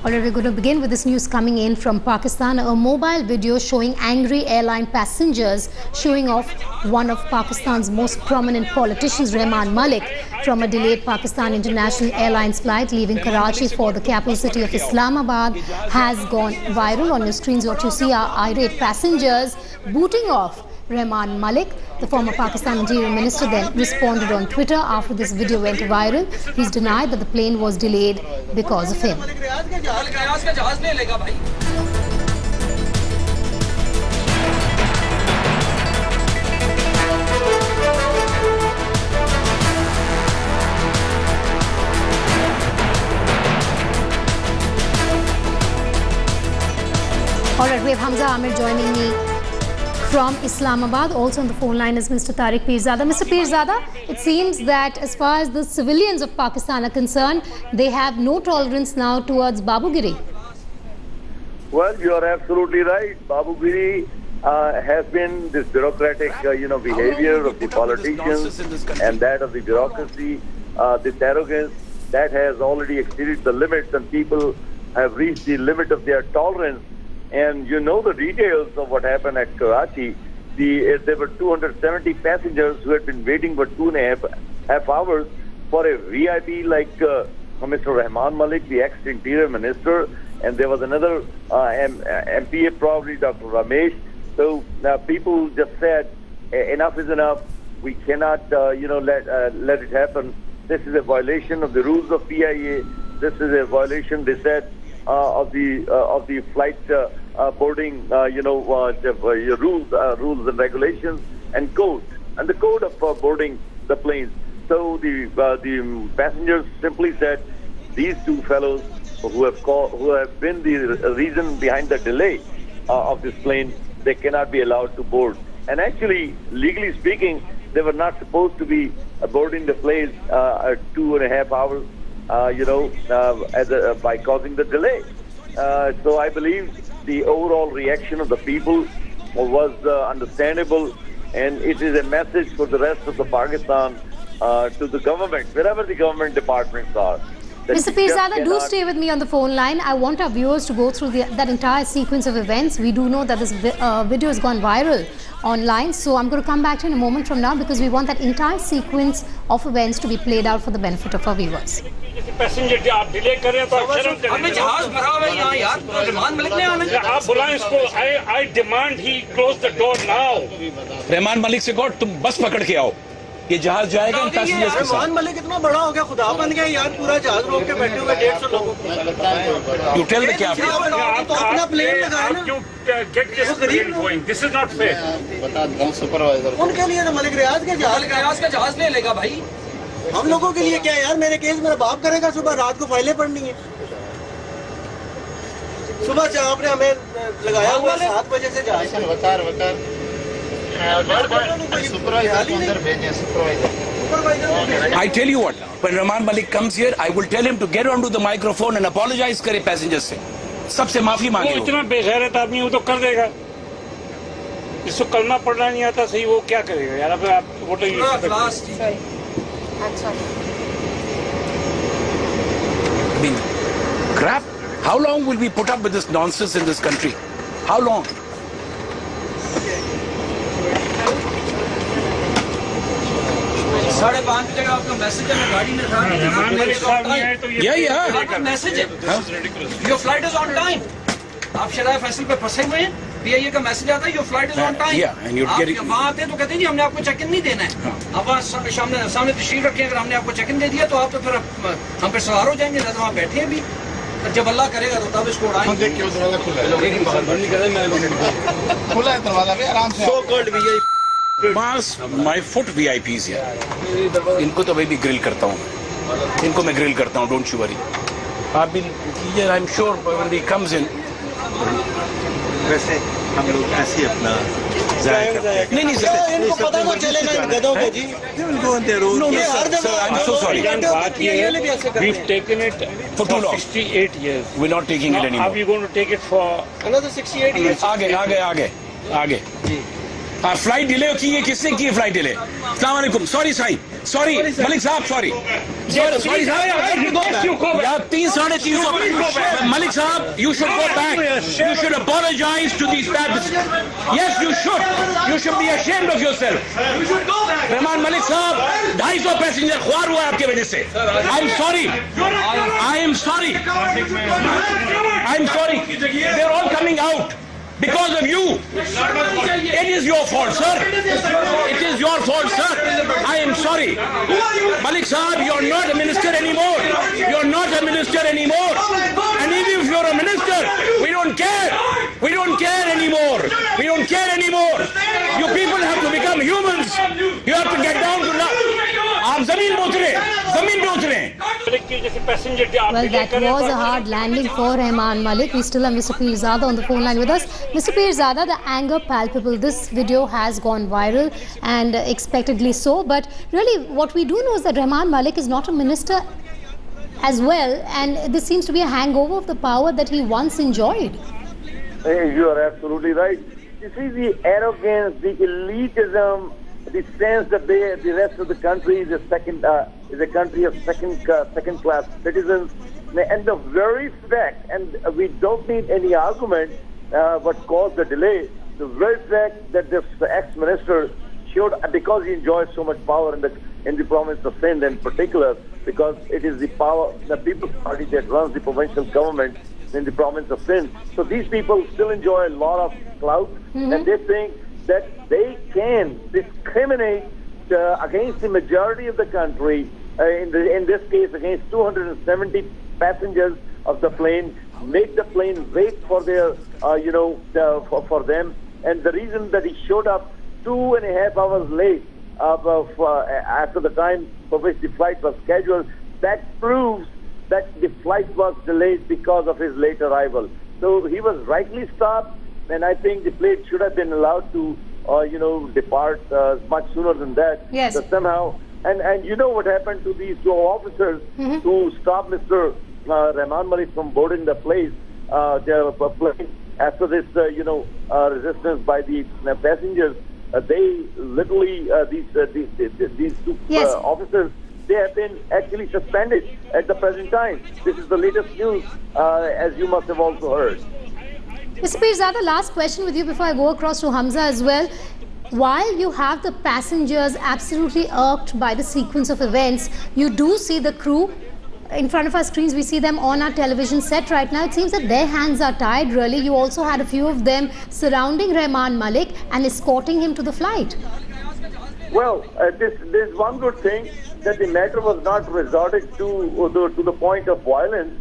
Alright, we're going to begin with this news coming in from Pakistan. A mobile video showing angry airline passengers showing off one of Pakistan's most prominent politicians, Rehman Malik, from a delayed Pakistan International Airlines flight leaving Karachi for the capital city of Islamabad has gone viral. On your screens, what you see are irate passengers booting off Rehman Malik. The former Pakistan Interior Minister then responded on Twitter after this video went viral. He's denied that the plane was delayed because of him. All right, we have Hamza Amir joining me from Islamabad. Also on the phone line is Mr. Tariq Pirzada. Mr. Pirzada, it seems that as far as the civilians of Pakistan are concerned, they have no tolerance now towards Babugiri. Well, you are absolutely right. Babugiri has been this bureaucratic, behavior of the politicians and that of the bureaucracy, this arrogance that has already exceeded the limits, and people have reached the limit of their tolerance. And you know the details of what happened at Karachi. There were 270 passengers who had been waiting for 2.5 hours for a VIP like Mr. Rehman Malik, the ex-Interior Minister, and there was another MPA, probably Dr. Ramesh. So people just said, enough is enough. We cannot, let it happen. This is a violation of the rules of PIA. This is a violation, they said, of the flight boarding, rules and regulations and code, and the code of boarding the planes. So the passengers simply said, these two fellows who have been the reason behind the delay of this plane, they cannot be allowed to board. And actually, legally speaking, they were not supposed to be boarding the plane at 2.5 hours. By causing the delay. So I believe the overall reaction of the people was understandable, and it is a message for the rest of the Pakistan to the government, wherever the government departments are. Mr. Pirzada, do stay with me on the phone line. I want our viewers to go through that entire sequence of events. We do know that this video has gone viral online, so I'm going to come back to you in a moment from now, because we want that entire sequence of events to be played out for the benefit of our viewers. Passenger आप delay कर रहे हैं तो आप शर्म करें। हमने जहाज भरा हुआ है यहाँ यार, रहमान मलिक ने आना चाहिए। आप बुलाएं इसको। I demand he close the door now. Rahman Malik से कहो तुम बस पकड़ के आओ, ये जहाज जाएगा इन पैसेंजर्स के साथ। रहमान मलिक इतना बड़ा हो गया, खुदा बन गया यार, पूरा जहाज रोक के बैठे हुए 150 लोगों को। You tell me क्या तो अपना प्लेन लगाया ना। You get this plane going. This is not fair. बता दूँ सुपरवाइजर। उनके लिए तो मलिक रियाज का जहाज ले लेगा भाई। हम लोगों के लिए क्या यार, मेरे केस मेरा बाप करेगा, सुबह रात को फाइलें पढ़नी है। सुबह से आपने हमें लगाया हुआ 7 बजे से जहाज I tell you what, when Rehman Malik comes here, I will tell him to get onto the microphone and apologize करे passengers से, सबसे माफी मांगे। वो इतना बेगैरत आदमी वो तो कर देगा। जिसको कलमा पढ़ना नहीं आता सही, वो क्या करेगा यार? अब आप voter I mean, crap. How long will we put up with this nonsense in this country? How long? साढ़े 5 बजे आपका मैसेज है, मैं गाड़ी में था। Yeah. मैसेज है। Your flight is on time. आप शराय फैसल पे फंसे हुए हैं। PIA का मैसेज आता है, your flight is on time. Yeah, and you're getting. आप वहाँ आते हैं तो कहते हैं जी हमने आपको चेक इन नहीं देना है। आप वहाँ सामने तशरीफ रखें, अगर हमने आपको चेक इन दे दिया तो आप तो फिर हम पे सवार हो जाएंगे, तो वहाँ बैठे हैं भी। जब अल्लाह करेगा तो तब इसको उड़ाएंगे। खुला है दरवाजा भी आराम से। So called VIP. My foot VIPs here. इनको तो मैं भी ग्रिल करता हूँ। इनको मैं ग्रिल करता हूँ. Don't you worry. I've been here. I'm sure when he comes in. वैसे हम लोग ऐसे अपना नहीं सर, इनको पता तो चलेगा इन गधों को जी। No, sir, I'm so sorry. बात ये है, we've taken it for too long. 68 years. We're not taking it anymore. Are we going to take it for another 68 years? आगे. फ्लाइट डिले की है, किसने की है फ्लाइट डिले? अस्सलाम वालेकुम, sorry Sahib, Sorry, Malik Saab, sorry. Sorry, यार 300-350. Malik Saab, you should go back. You should apologize to these pads. Yes, you should. You should be ashamed of yourself. Rehman Malik Saab, 250 passenger ख्वार हुआ आपके वजह से. I'm sorry. I am sorry. I'm sorry. They're all coming out. Because of you. It is your fault, sir. It is your fault, sir. I am sorry. Malik Saab, you're not a minister anymore. You're not a minister anymore. And even if you're a minister, we don't care. We don't care anymore. We don't care anymore. You people have to become humans. You have to get down to आप जमीन पे उतरे, जमीन पे उतरे. Well, that was a hard landing for Rehman Malik. We still have Mr. Pirzada on the phone line with us. Mr. Pirzada, the anger palpable. This video has gone viral and expectedly so. But really, what we do know is that Rehman Malik is not a minister as well, and this seems to be a hangover of the power that he once enjoyed. You are absolutely right. You see, the arrogance, the elitism, the sense that the rest of the country is a country of second-class citizens, and the very fact, and we don't need any argument what caused the delay, the very fact that this ex-minister showed, because he enjoys so much power in the province of Sindh in particular, because it is the People's Party that runs the provincial government in the province of Sindh. So these people still enjoy a lot of clout, and they think that they can discriminate against the majority of the country, in this case against 270 passengers of the plane, make the plane wait for their, for them. And the reason that he showed up 2.5 hours late after the time for which the flight was scheduled, that proves that the flight was delayed because of his late arrival. So he was rightly stopped, and I think the plane should have been allowed to, depart much sooner than that. Yes. But somehow, and you know what happened to these two officers who stopped Mr. Rehman Malik from boarding the plane after this, resistance by the passengers. They literally, these two officers, they have been actually suspended at the present time. This is the latest news, as you must have also heard. Mr. Pirzada, last question with you before I go across to Hamza as well. While you have the passengers absolutely irked by the sequence of events, you do see the crew in front of our screens. We see them on our television set right now. It seems that their hands are tied, really. You also had a few of them surrounding Rehman Malik and escorting him to the flight. Well, there's one good thing, that the matter was not resorted to the point of violence,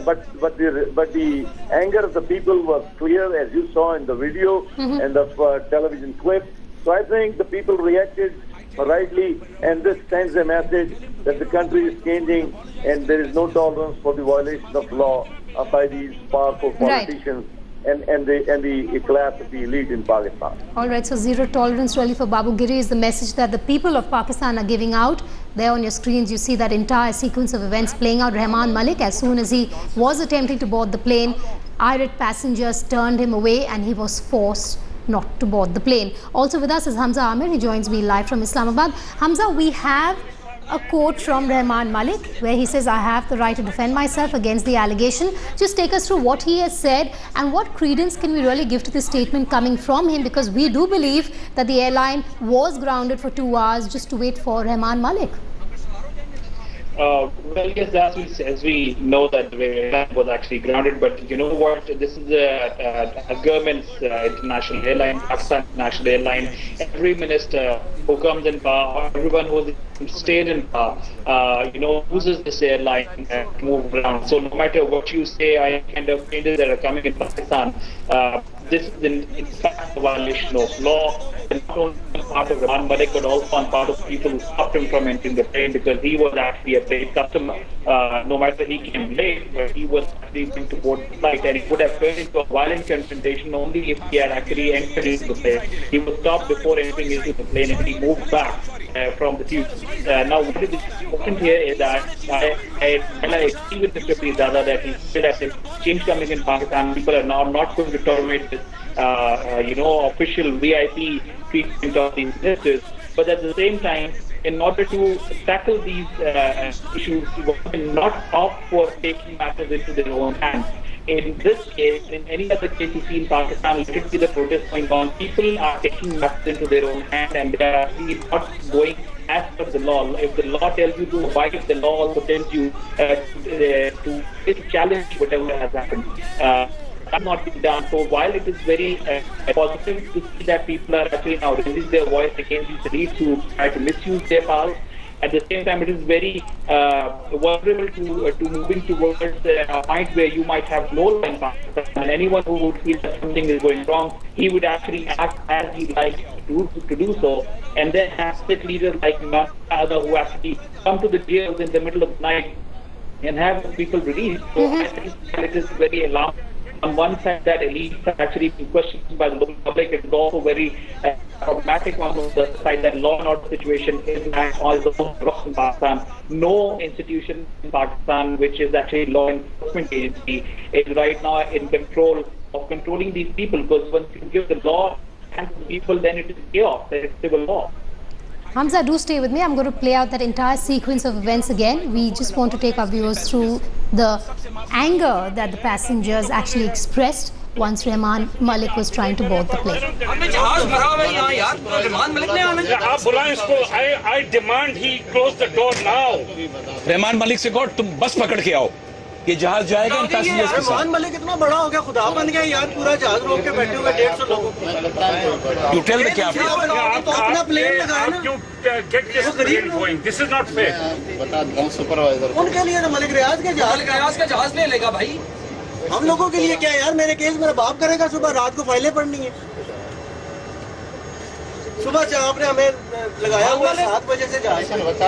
but the anger of the people was clear, as you saw in the video and the television clip. So I think the people reacted rightly, and this sends a message that the country is changing, and there is no tolerance for the violation of law by these powerful politicians. Right. And the class of the elite in Pakistan. All right, so zero tolerance really for Babu Giri is the message that the people of Pakistan are giving out. There on your screens you see that entire sequence of events playing out. Rehman Malik, as soon as he was attempting to board the plane, irate passengers turned him away and he was forced not to board the plane. Also with us is Hamza Amir. He joins me live from Islamabad. Hamza, we have a quote from Rehman Malik where he says, "I have the right to defend myself against the allegation." Just take us through what he has said and what credence can we really give to this statement coming from him, because we do believe that the airline was grounded for 2 hours just to wait for Rehman Malik. Well, yes, as we know that the airline was actually grounded, but you know what? This is a government's international airline, Pakistan National Airline. Every minister who comes in power, everyone who stayed in power, uses this airline to move around. So no matter what you say, I kind of changes that are coming in Pakistan, this is in fact a violation of law, and not only on part of Rehman Malik, but also on part of people who stopped him from entering the plane, because he was actually a paid customer. No matter he came late, but he was actually going to board the flight, and it would have turned into a violent confrontation only if he had actually entered into the plane. He was stopped before entering into the plane, and he moved back from the tube. Now, what is important here is that I agree with Mr. Pirzada that he said that the change coming in Pakistan, people are now not going to tolerate this, official VIP treatment of these ministers. But at the same time, in order to tackle these issues, not opt for taking matters into their own hands. In this case, in any other case you see in Pakistan, let it be the protest going on, people are taking matters into their own hand and they are actually not going as per the law. If the law tells you to abide, the law also tells you to challenge whatever has happened. That not being done. So while it is very positive to see that people are actually now raising their voice against these elites who try to misuse their powers, at the same time it is very vulnerable to moving towards a point where you might have no law in Pakistan, and anyone who would feel that something is going wrong, he would actually act as he likes to do so, and then have state leaders like Nada who actually come to the jails in the middle of the night and have people released. So I think it is very alarming. On one side, that elites are actually being questioned by the local public. It is also very problematic on the other side that law and order situation is all the most in Pakistan. No institution in Pakistan, which is actually law enforcement agency, is right now in control of controlling these people, because once you give the law and the people, then it is chaos, there is civil law. Hamza, do stay with me. I'm going to play out that entire sequence of events again. We just want to take our viewers through the anger that the passengers actually expressed once Rehman Malik was trying to board the plane. I demand he close the door now. Rehman Malik से कहो तुम बस पकड़ के आओ. ये जहाज जाएगा इन पैसेंजर्स के साथ. रहमान मलिक इतना बड़ा हो गया, खुदा बन गया यार, पूरा जहाज रोक के बैठे हुए 150 लोगों को. You tell the captain. तो अपना प्लेन लगाया ना. Get this plane going. This is not fair. बता दो सुपरवाइजर. उनके लिए ना मलिक रियाज का जहाज ले लेगा भाई. हम लोगों के लिए क्या यार, मेरे केस मेरा बाप करेगा, सुबह रात को फाइलें पढ़नी है. सुबह से आपने हमें लगाया हुआ 7 बजे से जहाज. बता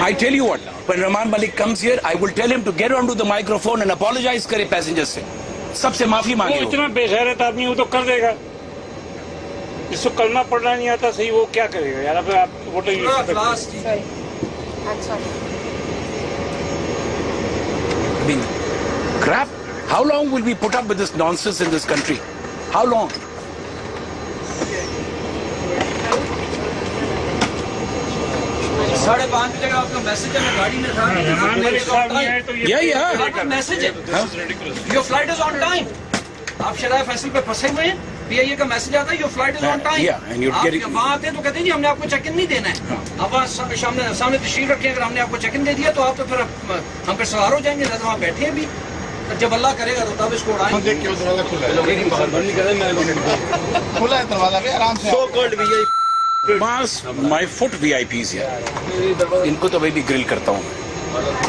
I tell you what, when Rehman Malik comes here, I will tell him to get onto the microphone and apologize करे passengers से. सबसे माफी मांगे. वो इतना बेगैरत आदमी वो तो कर देगा. जिसको कलमा पढ़ना नहीं आता सही, वो क्या करेगा यार? अब आप वो तो I mean, crap. How long will we put up with this nonsense in this country? How long? साढ़े 5 बजे का आपका मैसेज है, मैं गाड़ी में था. Yeah. मैसेज है. Your flight is on time. आप शराय फैसल पे फंसे हुए हैं. PIA का मैसेज आता है, your flight is on time. Yeah, and you're getting. आप वहाँ आते हैं तो कहते हैं जी हमने आपको चेक इन नहीं देना है. आप वहाँ सामने तशरीफ रखें, अगर हमने आपको चेक इन दे दिया तो आप तो फिर हम पे सवार हो जाएंगे. जब वहाँ बैठे हैं भी, जब अल्लाह करेगा तो तब इसको उड़ाएंगे. खुला है दरवाजा भी आराम से. So called VIP. My foot VIPs here. इनको तो भाई भी ग्रिल करता हूँ.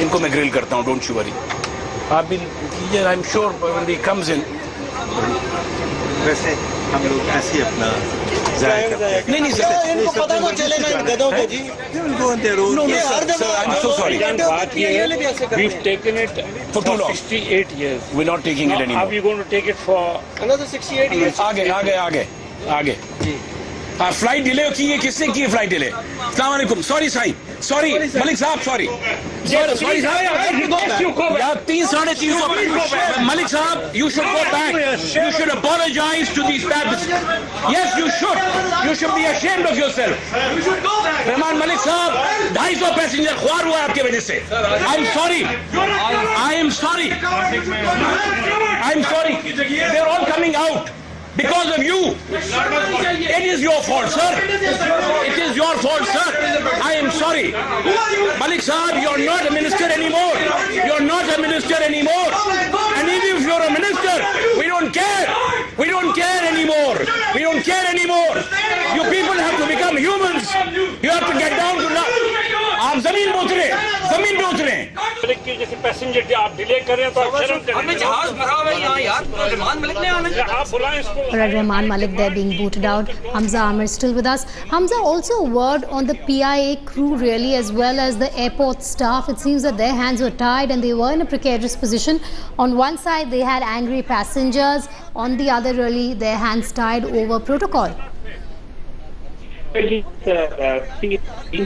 इनको मैं ग्रिल करता हूँ. Don't you worry. I'm sure when he comes in. वैसे हम लोग ऐसे अपना नहीं सर, इनको पता तो चलेगा इन गधों को जी. No, sir, I'm so sorry. We've taken it for too long. 68 years. We're not taking it anymore. Are we going to take it for another 68 years? आगे. फ्लाइट डिले की है. किसने की फ्लाइट डिले? अस्सलाम वालेकुम. सॉरी मलिक साहब, sorry यार. 3-3.5 मलिक साहब, you should go back. You should apologize to these passengers. Yes, you should be ashamed of yourself. Rahman Malik साहब, 250 पैसेंजर ख्वार हुआ आपके वजह से. I am sorry. They're all coming out because of you. It is your fault, sir. It is your fault, sir. I am sorry. Malik Sahab, you're not a minister anymore. You're not a minister anymore. And even if you're a minister, we don't care. We don't care anymore. We don't care anymore. You people have to become humans. You have to get down to आप जमीन पे उतरे. जैसे passenger आप delay कर रहे हैं तो आप शर्म करें. हमें जहाज भरा हुआ है यहाँ यार. रहमान मलिक ने आना है. आप बुलाएं इसको. Rehman Malik there being booted out. Hamza Amir still with us. Hamza, also a word on the PIA crew really, as well as the airport staff. It seems that their hands were tied and they were in a precarious position. On one side they had angry passengers, on the other really their hands tied over protocol. in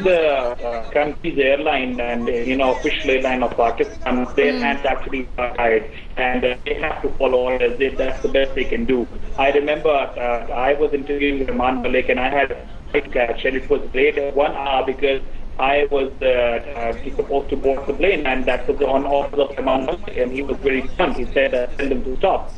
the country's airline and official airline of Pakistan, their hands actually are tied, and they have to follow orders. That's the best they can do. I remember I was interviewing Rehman Malik, and I had a flight catch, and it was delayed 1 hour because I was supposed to board the plane, and that was on orders of Rehman Malik, and he was very firm. He said, "Tell them to stop."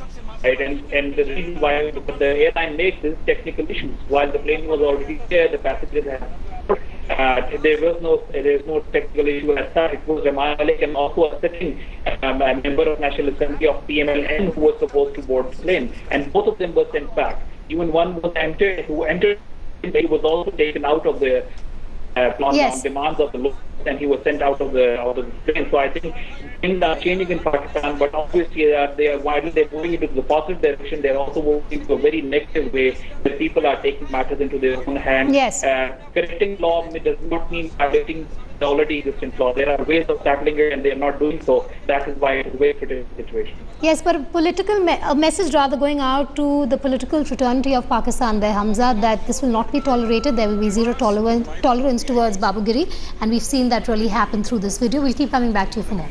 Right, and the reason why the airline makes is technical issues. While the plane was already there, the passengers had there was no technical issue as such. It was Rehman Malik and also a sitting member of National Assembly of PMLN who was supposed to board the plane, and both of them were sent back. Even one was who entered, he was also taken out of the on demands of the law, and he was sent out of the plane. So I think things are changing in Pakistan, but obviously while they're moving into the positive direction, they're also moving into a very negative way, where people are taking matters into their own hands. Yes. Correcting law does not mean violating the already existing law. There are ways of tackling it, and they are not doing so. That is why it is a very critical situation. Yes, but a message rather going out to the political fraternity of Pakistan there, Hamza, that this will not be tolerated. There will be zero tolerance towards Babugiri, and we've seen that really happen through this video. We'll keep coming back to you for more.